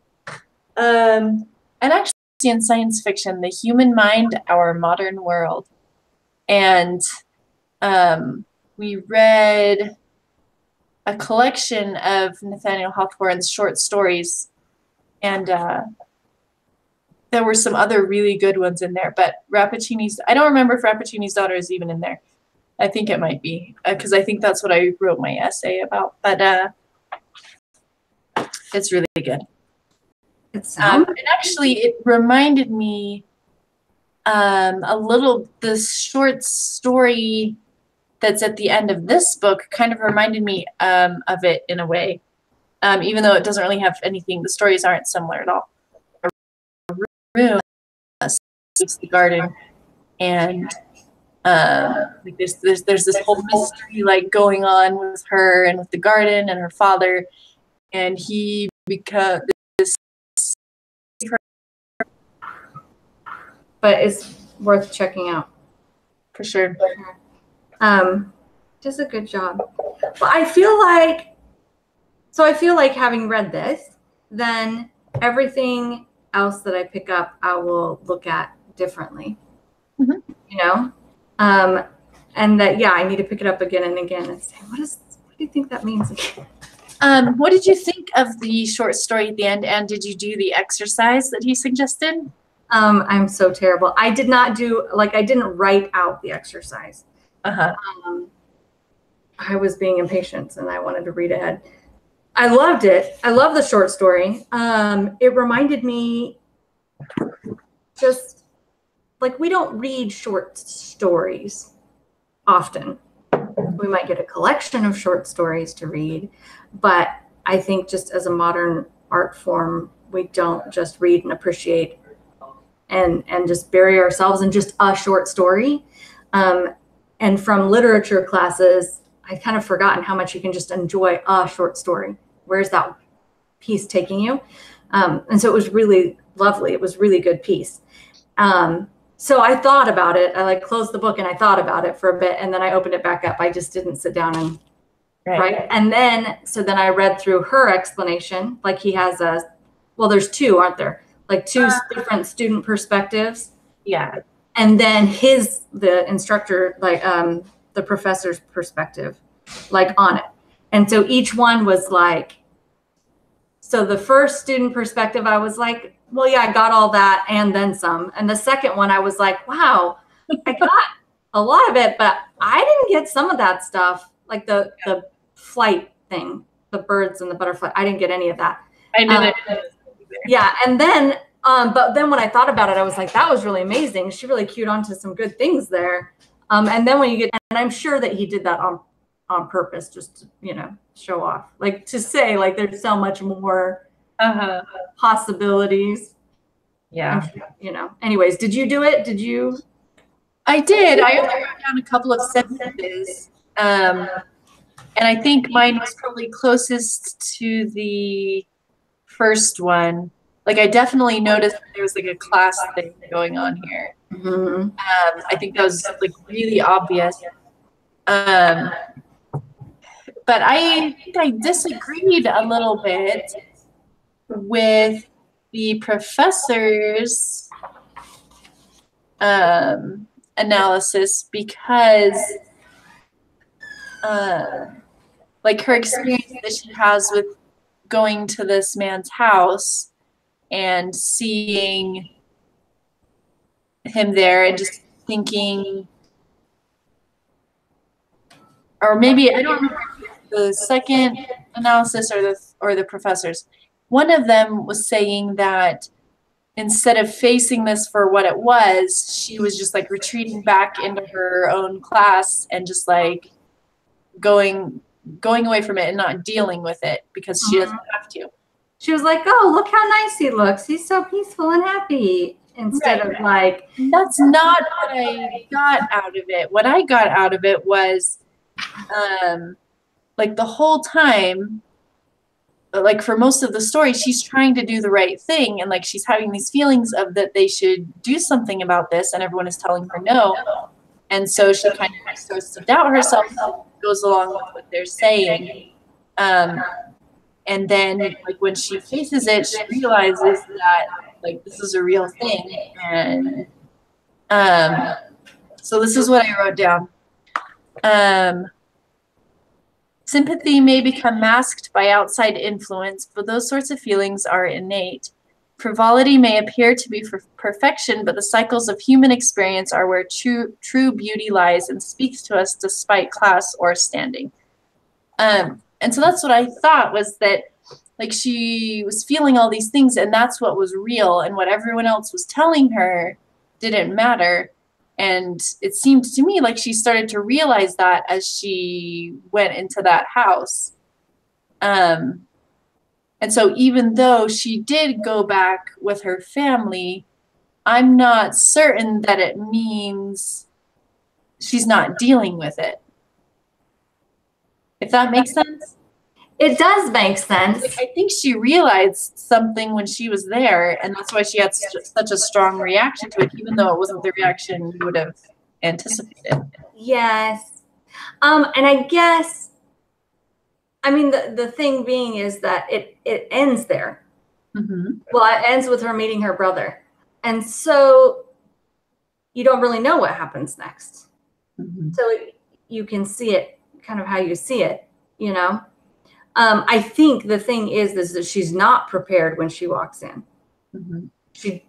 S2: And actually in science fiction, The Human Mind, Our Modern World. And we read a collection of Nathaniel Hawthorne's short stories. And there were some other really good ones in there, but Rappaccini's, I don't remember if Rappaccini's Daughter is even in there. I think it might be, because I think that's what I wrote my essay about, but it's really good. And actually, it reminded me the short story that's at the end of this book kind of reminded me of it in a way, even though it doesn't really have anything, the stories aren't similar at all. A room, the garden, and like there's this whole mystery like going on with her and with the garden and her father, and he becomes this.
S1: But it's worth checking out
S2: for sure.
S1: Does a good job. But I feel like having read this, then everything else that I pick up, I will look at differently. You know, and that I need to pick it up again and again and say, what do you think that means?
S2: What did you think of the short story at the end? And did you do the exercise that he suggested?
S1: I'm so terrible. I did not do, I didn't write out the exercise. I was being impatient and I wanted to read ahead. I loved it. I love the short story. It reminded me just we don't read short stories often. We might get a collection of short stories to read, but I think just as a modern art form, we don't just read and appreciate and just bury ourselves in just a short story. And from literature classes, I've kind of forgotten how much you can just enjoy a short story. Where's that piece taking you? And so it was really lovely. It was a really good piece. So I thought about it. I closed the book and I thought about it for a bit, and then I opened it back up. I just didn't sit down and right. And then I read through her explanation. He has there's two, aren't there? Two different student perspectives.
S2: Yeah.
S1: And then the instructor, the professor's perspective, on it. And so each one was so the first student perspective, I was like, well, yeah, I got all that and then some. And the second one, I was like, wow, I got a lot of it, but I didn't get some of that stuff, the flight thing, the birds and the butterfly. I didn't get any of that.
S2: I didn't.
S1: Yeah. And then, but then when I thought about it, I was like, that was really amazing. She really cued onto some good things there. And then when you get, and I'm sure that he did that on purpose, just to, show off, to say, there's so much more possibilities.
S2: Yeah.
S1: Anyways, did you do it? Did you?
S2: I did. I only wrote down a couple of sentences. And I think mine was probably closest to the first one. I definitely noticed that there was a class thing going on here. I think that was really obvious. But I think I disagreed a little bit with the professor's analysis because her experience that she has with going to this man's house and seeing him there and just thinking, or maybe I don't remember the second analysis or the professor's. One of them was saying that instead of facing this for what it was, she was just retreating back into her own class and just going away from it and not dealing with it because she doesn't have to.
S1: She was like, oh, look how nice he looks. He's so peaceful and happy. Instead of
S2: That's not what I got out of it. What I got out of it was the whole time, for most of the story, she's trying to do the right thing. And she's having these feelings of that they should do something about this. And everyone is telling her no. And so she kind of starts to doubt herself, goes along with what they're saying. And then when she faces it, she realizes that this is a real thing. And so this is what I wrote down. Sympathy may become masked by outside influence, but those sorts of feelings are innate. Frivolity may appear to be for perfection, but the cycles of human experience are where true beauty lies and speaks to us despite class or standing. And so that's what I thought, was that like she was feeling all these things, and that's what was real, and what everyone else was telling her didn't matter. And it seemed to me like she started to realize that as she went into that house. And so even though she did go back with her family, I'm not certain that it means she's not dealing with it. If that makes sense?
S1: It does make sense.
S2: Like, I think she realized something when she was there, and that's why she had such a strong reaction to it, even though it wasn't the reaction you would have anticipated.
S1: Yes. And I guess, I mean, the thing being is that it ends there.
S2: Mm-hmm.
S1: Well, it ends with her meeting her brother. And so you don't really know what happens next.
S2: Mm-hmm.
S1: So you can see it kind of how you see it, you know? I think the thing is that she's not prepared when she walks in.
S2: Mm-hmm.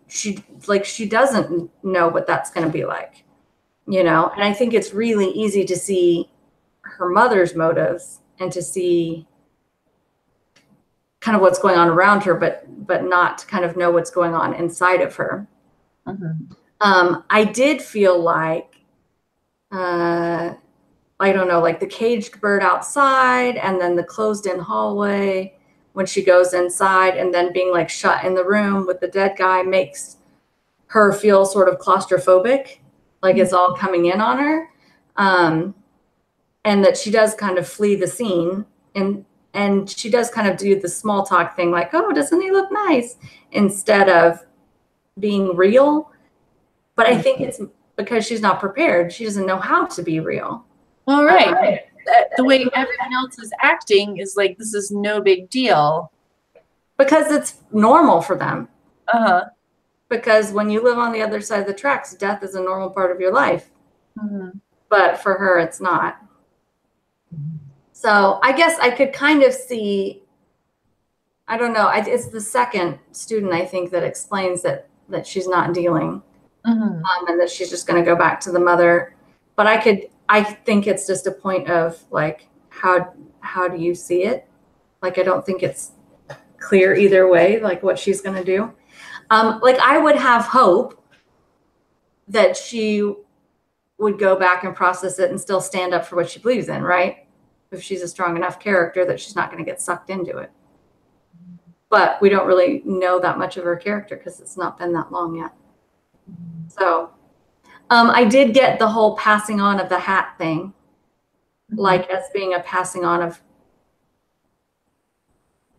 S1: She doesn't know what that's going to be like, you know? And I think it's really easy to see her mother's motives and to see kind of what's going on around her, but not kind of know what's going on inside of her.
S2: Mm-hmm.
S1: I did feel like, I don't know, like the caged bird outside and then the closed in hallway when she goes inside, and then being like shut in the room with the dead guy makes her feel sort of claustrophobic, like it's all coming in on her. And that she does kind of flee the scene, and she does kind of do the small talk thing, like, oh, doesn't he look nice? Instead of being real. But I think it's because she's not prepared. She doesn't know how to be real.
S2: Well, right. The way everyone else is acting is like, this is no big deal.
S1: Because it's normal for them.
S2: Uh-huh.
S1: Because when you live on the other side of the tracks, death is a normal part of your life.
S2: Mm-hmm.
S1: But for her, it's not. So I guess I could kind of see, I don't know, it's the second student, I think, that explains that she's not dealing.
S2: Mm-hmm.
S1: And that she's just going to go back to the mother. But I think it's just a point of like, how do you see it? Like, I don't think it's clear either way, like what she's going to do. Like, I would have hope that she would go back and process it and still stand up for what she believes in, right? If she's a strong enough character that she's not going to get sucked into it. But we don't really know that much of her character because it's not been that long yet. So I did get the whole passing on of the hat thing, like as being a passing on of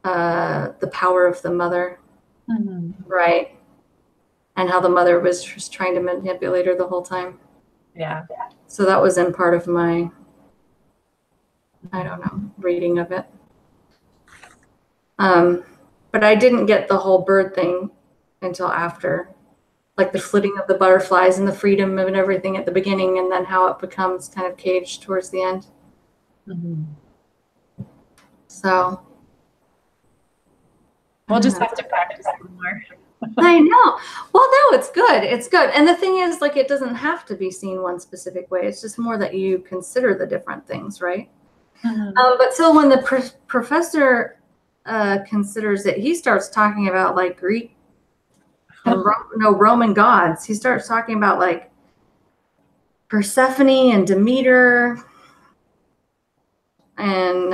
S1: the power of the mother, right? And how the mother was just trying to manipulate her the whole time.
S2: Yeah.
S1: So that was in part of my, I don't know, reading of it. But I didn't get the whole bird thing until after, like the flitting of the butterflies and the freedom and everything at the beginning, and then how it becomes kind of caged towards the end.
S2: Mm-hmm.
S1: So
S2: we'll just have to practice more.
S1: I know. Well, no, it's good. It's good. And the thing is, like, it doesn't have to be seen one specific way. It's just more that you consider the different things, right?
S2: Mm-hmm.
S1: But so when the professor considers it, he starts talking about like Greek and Roman gods. He starts talking about like Persephone and Demeter and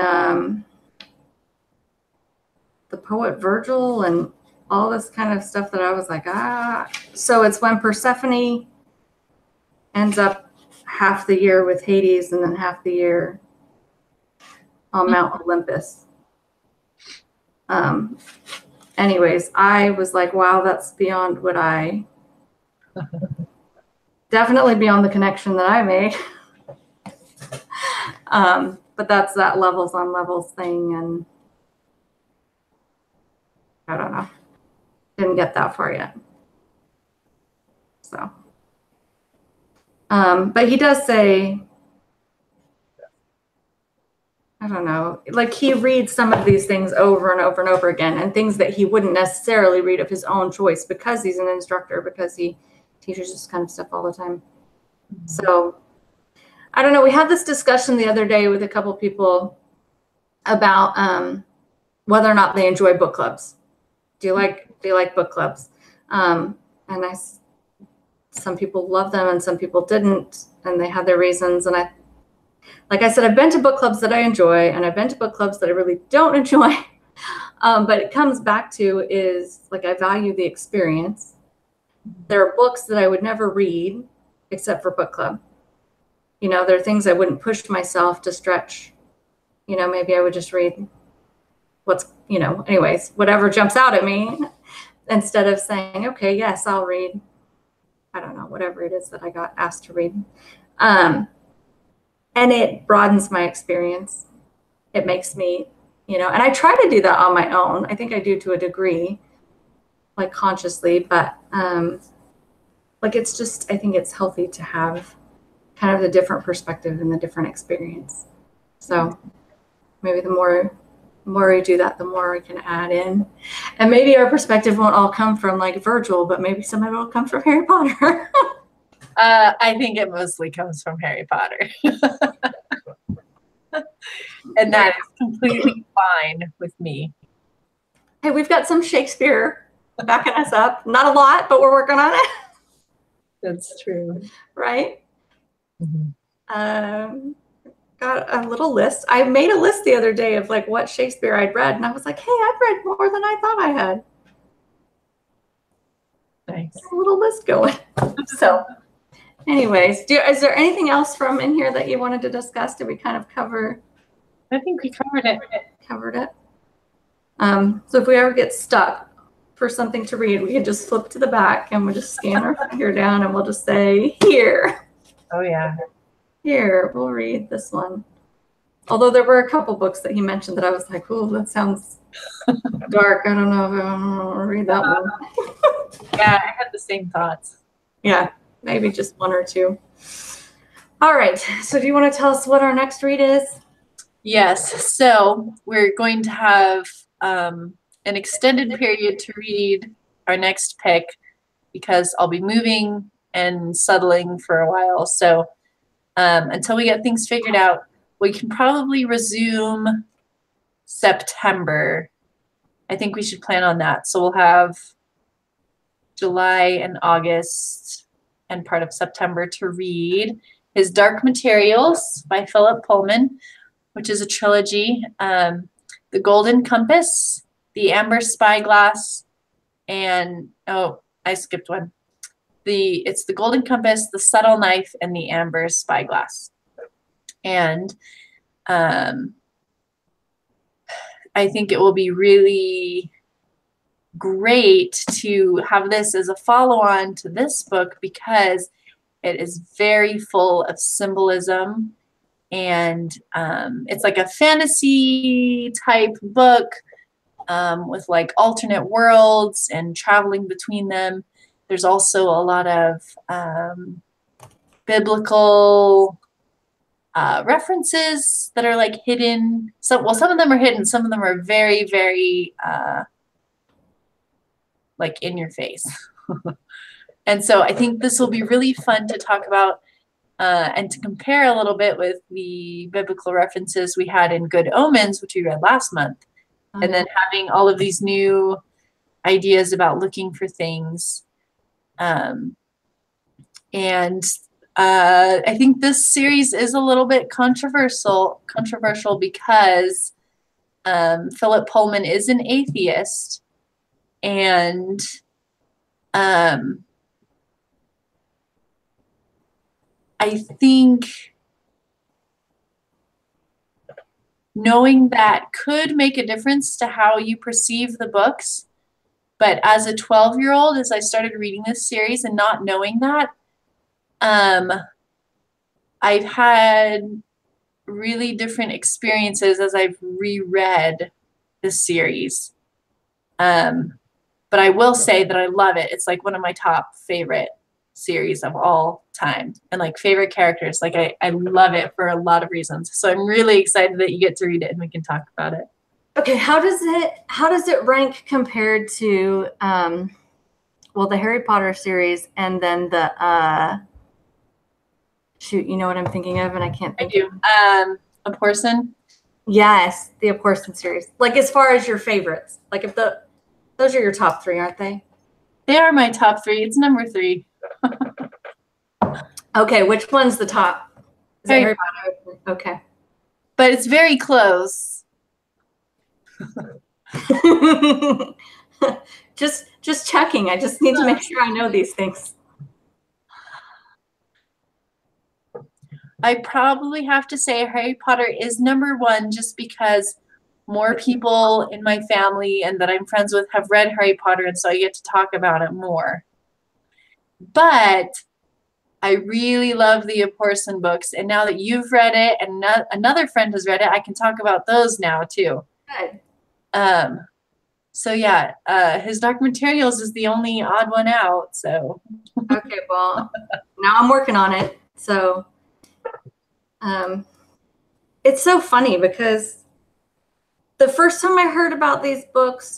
S1: the poet Virgil and all this kind of stuff that I was like, So it's when Persephone ends up half the year with Hades and then half the year on Mount Olympus. Anyways, I was like, wow, that's beyond what definitely beyond the connection that I made. But that's that levels on levels thing. And I don't know. Didn't get that far yet. So, but he does say, I I don't know, like he reads some of these things over and over and over again, and things that he wouldn't necessarily read of his own choice because he's an instructor, because he teaches this kind of stuff all the time. So I don't know. We had this discussion the other day with a couple people about whether or not they enjoy book clubs. Do you like book clubs? And some people love them and some people didn't, and they had their reasons. And like I said, I've been to book clubs that I enjoy, and I've been to book clubs that I really don't enjoy. But it comes back to is like I value the experience. There are books that I would never read except for book club. You know, there are things I wouldn't push myself to stretch. You know, maybe I would just read anyways, whatever jumps out at me, instead of saying, okay, yes, I'll read, I don't know, whatever it is that I got asked to read. And it broadens my experience. It makes me, and I try to do that on my own. I think I do to a degree, like consciously, but it's just, I think it's healthy to have kind of the different perspective and the different experience. So maybe the more we do that, the more we can add in. And maybe our perspective won't all come from like Virgil, but maybe some of it will come from Harry Potter.
S2: I think it mostly comes from Harry Potter. And that is completely fine with me.
S1: Hey, we've got some Shakespeare backing us up. Not a lot, but we're working on it.
S2: That's true.
S1: Right?
S2: Mm-hmm.
S1: Got a little list. I made a list the other day of like what Shakespeare I'd read, and I was like, hey, I've read more than I thought I had.
S2: Nice.
S1: A little list going. So anyways, is there anything else from in here that you wanted to discuss? Did we kind of cover?
S2: I think we covered it.
S1: So if we ever get stuck for something to read, we can just flip to the back and we'll just scan our finger down and we'll just say, here.
S2: Oh, yeah.
S1: Here, we'll read this one. Although there were a couple books that he mentioned that I was like, oh, that sounds dark. I don't know if I want to read that one.
S2: Yeah, I had the same thoughts.
S1: Yeah, maybe just one or two. All right. So do you want to tell us what our next read is?
S2: Yes. So we're going to have an extended period to read our next pick because I'll be moving and settling for a while. So until we get things figured out, we can probably resume September. I think we should plan on that. So we'll have July and August and part of September to read his Dark Materials by Philip Pullman, which is a trilogy. The Golden Compass, The Amber Spyglass, and, oh, I skipped one. It's The Golden Compass, The Subtle Knife, and The Amber Spyglass. And I think it will be really great to have this as a follow-on to this book because it is very full of symbolism, and it's like a fantasy type book with like alternate worlds and traveling between them. There's also a lot of biblical references that are like hidden. Some of them are hidden. Some of them are very, very like in your face. And so I think this will be really fun to talk about and to compare a little bit with the biblical references we had in Good Omens, which we read last month. And then having all of these new ideas about looking for things. And I think this series is a little bit controversial because Philip Pullman is an atheist, and I think knowing that could make a difference to how you perceive the books. But as a 12-year-old, as I started reading this series and not knowing that, I've had really different experiences as I've reread this series. But I will say that I love it. It's like one of my top favorite series of all time, and like favorite characters. Like I love it for a lot of reasons. So I'm really excited that you get to read it and we can talk about it.
S1: Okay, how does it rank compared to well, the Harry Potter series and then the shoot, you know what I'm thinking of and I can't think.
S2: I do. A Porson?
S1: Yes, the A Porson series. Like as far as your favorites. Like if those are your top 3, aren't they?
S2: They are my top 3. It's number 3.
S1: Okay, which one's the top? Is it Harry Potter? Okay.
S2: But it's very close.
S1: just checking. I just need to make sure I know these things.
S2: I probably have to say Harry Potter is number 1 just because more people in my family and that I'm friends with have read Harry Potter, and so I get to talk about it more. But I really love the A Porson books, and now that you've read it and another friend has read it, I can talk about those now too.
S1: Good.
S2: So yeah, his Dark Materials is the only odd one out. So
S1: okay, well, now I'm working on it. So it's so funny because the first time I heard about these books,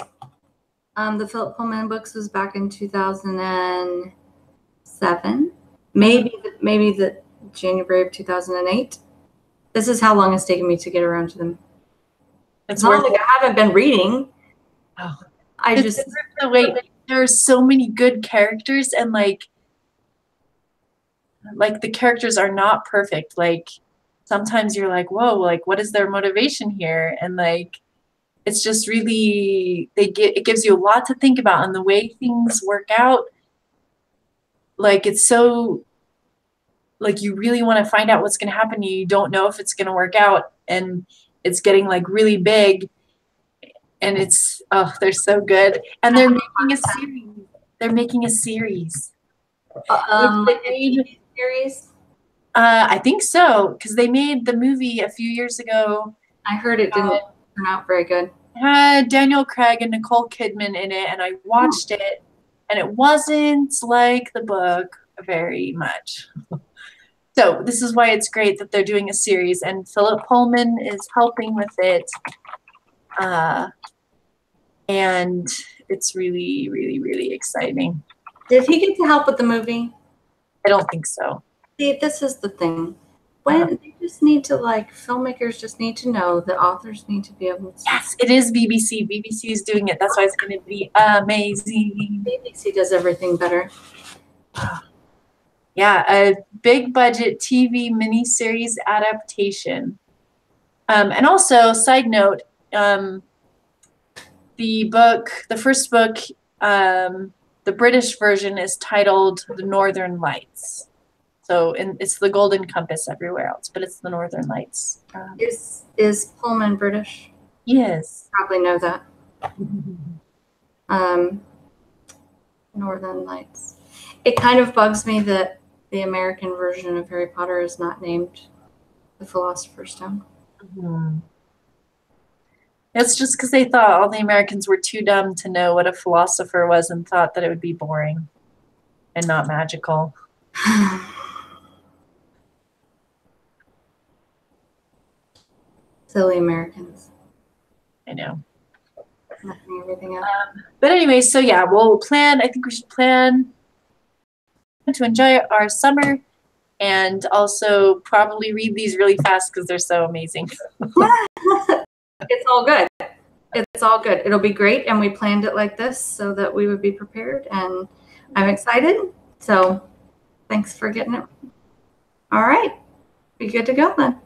S1: the Philip Pullman books, was back in 2007, maybe the January of 2008. This is how long it's taken me to get around to them. It's not like I haven't been reading.
S2: Oh,
S1: I just
S2: the wait. There are so many good characters, and like the characters are not perfect. Like sometimes you're like, whoa, like what is their motivation here? And like it's just really it gives you a lot to think about, and the way things work out. Like it's so like you really want to find out what's going to happen. You don't know if it's going to work out, and it's getting like really big, and it's they're so good, and they're making a series. They're making a series.
S1: Like a TV series.
S2: I think so, because they made the movie a few years ago.
S1: I heard it didn't turn out very good.
S2: It had Daniel Craig and Nicole Kidman in it, and I watched it, and it wasn't like the book very much. So this is why it's great that they're doing a series, and Philip Pullman is helping with it. And it's really, really, really exciting.
S1: Did he get to help with the movie?
S2: I don't think so.
S1: See, this is the thing. When they just need to, like, filmmakers just need to know that authors need to be able to.
S2: Yes, it is BBC. BBC is doing it. That's why it's going to be amazing.
S1: BBC does everything better.
S2: Yeah, a big budget TV miniseries adaptation. And also, side note, the first book, the British version is titled The Northern Lights. So it's the Golden Compass everywhere else, but it's the Northern Lights.
S1: Is Pullman British?
S2: Yes.
S1: Probably know that. Northern Lights. It kind of bugs me that the American version of Harry Potter is not named The Philosopher's Stone.
S2: Mm-hmm. It's just because they thought all the Americans were too dumb to know what a philosopher was and thought that it would be boring and not magical.
S1: Silly Americans.
S2: I know.
S1: Nothing, everything else.
S2: But anyway, so yeah, I think we should plan to enjoy our summer and also probably read these really fast because they're so amazing.
S1: It's all good. It's all good. It'll be great. And we planned it like this so that we would be prepared. And I'm excited. So thanks for getting it. All right. Be good to go then.